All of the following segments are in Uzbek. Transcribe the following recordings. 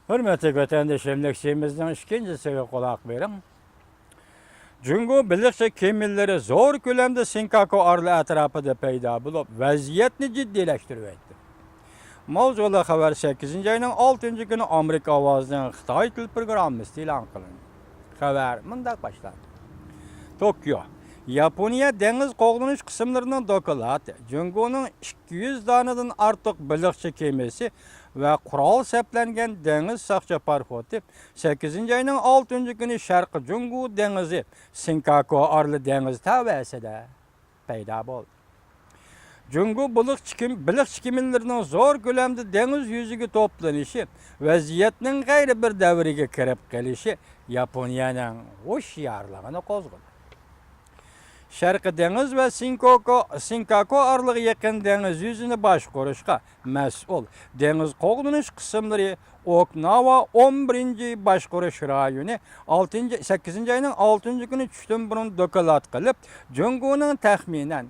Hürmetli vatandaşlarımızdan ikincisiga kulak verin. Cungo bilikçi kemilleri zor kölemde Sinkako arlı etrafıda peyda bulup vaziyetini ciddileştirip etti. Mavzulu haber 8. ayının 6. günü Amerika avazının Xitay til programması ilan kılındı. Haber mındak başlandı. Tokyo, Yaponiya deniz qoğlanış kısımlarının dokulatı, Cungo'nun 200 danadan artık bilikçi kemisi ve kural seplengen deniz sakçı parxoti 8. ayının 6. günü Şarkı Cungo denizi Sinkako arlı deniz taveside peyda oldu. Cungo bilikçi kemillerinin zor kölemde deniz yüzüge toplanışı vaziyetinin gayrı bir devrige kirip gelişi Yaponiya'nın hoşyarlığını kozguldu. Şarkı deniz ve Sinkako arlığı yakın deniz yüzünü başkuruşka mesul deniz qoğlanış kısımları Okinawa 11. başkuruş rayonu 8. ayının 6. günü çüştün burun dokulat kılıp Cungo'nun tahminen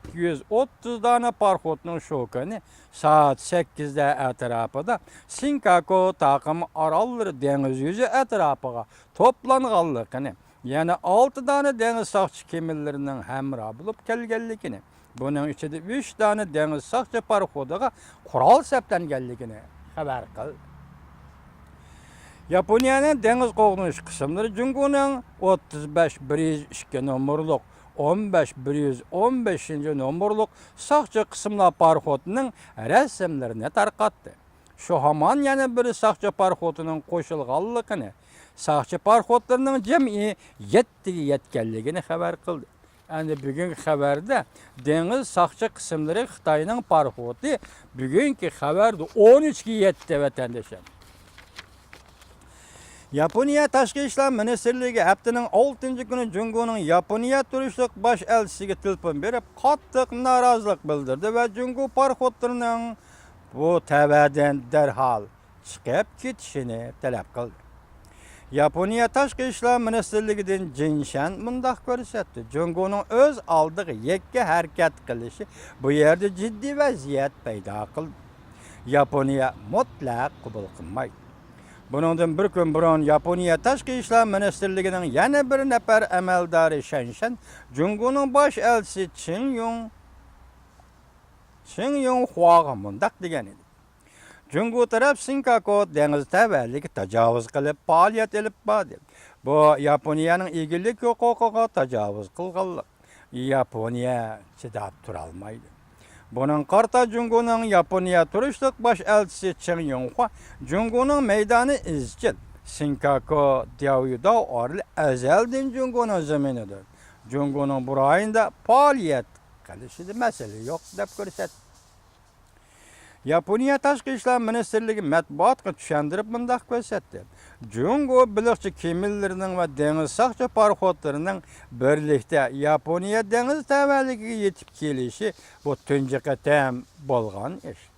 230 tane parxotun şokani saat 8'de etrafıda Sinkako takım aralları deniz yüzü etrafıga toplanğanlığını yani 6 tane deniz sakçı kemillerinin hemra bulup kelgenligini, bunun içinde 3 tane deniz sakçı parxodaga kural seplengenligini haber kıldı. Yaponiyanın deniz qoğlanış kısımları Cungo'nun 35-102 numaralık 15-115 numaralık sakçı kısımlar parxotunun resimlerini tarqattı. Şu haman yana bir sakçı parxotunun qoşulğanlığını, sakçı parxotlarının cemi 7'ye yetkenligini haber kıldı. Yani bugünkü haberde deniz sakçı kısımları Xitay'ın parxotu bugünkü haberde 13'ye yetti vatandaşlar. Yaponiya Tashqi ishlar Ministrligi haftaning 6. günü Cungo'nun Yaponiya turistlik baş elchisiga telefon berib, qattiq norozilik bildirdi ve Cungo parxotlarining bu tabadan derhal chiqib ketishini talab qildi. Yaponiya Tashqi ishlar Ministrligidan Jinshan mundaq ko'rsatdi. Cungo'ning o'z oldiga yakka harakat qilishi bu yerda jiddiy vaziyat paydo qildi. Yaponiya mutlaq qabul qilmaydi. Bundan bir gün burun Yaponiya Tashqi ishlar Ministrligining yana bir nafar amaldori Shanshan Cungo'ning bosh elchisi Qin Yong Huaga mundaq degan edi. Cungo taraf Sinkako deniz tavalliga tajovuz qilib faoliyat olib bordi. Bu Yaponiyaning egilik huquqiga tajovuz qilganlik. Yaponiya chidab tura olmaydi. Bunun qarta Cungo'nun Yaponiya turistlik baş elchisi Qin Yonghua, Cungo'nun meydanı izchil Sinkako Diaoyuda orli ezelden Cungo'nun zeminidir. Cungo'nun burayında faaliyet qilishida mesele yok deb ko'rsatdi. Yaponiya Tashqi ishlar Ministrligi matbuotga tushuntirib mundaq ko'rsatdi. Cungo bilikçi kemillerinin ve deniz sakçı parxotlarining birlikte Yaponiya deniz tavalligiga yetib kelişi bu tunji qatam bo'lgan ish.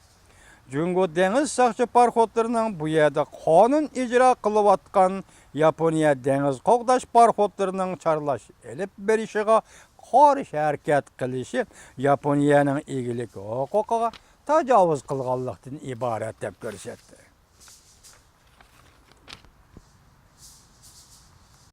Cungo deniz sakçı parxotlarining bu yerda qonun ijro qilayotgan Yaponiya deniz qo'g'dash parxotlarining charlash elib berishiga qarshi harakat qilishi Yaponiyaning egilik huquqiga tajovuz qilganlikdan iborat deb ko'rsatdi.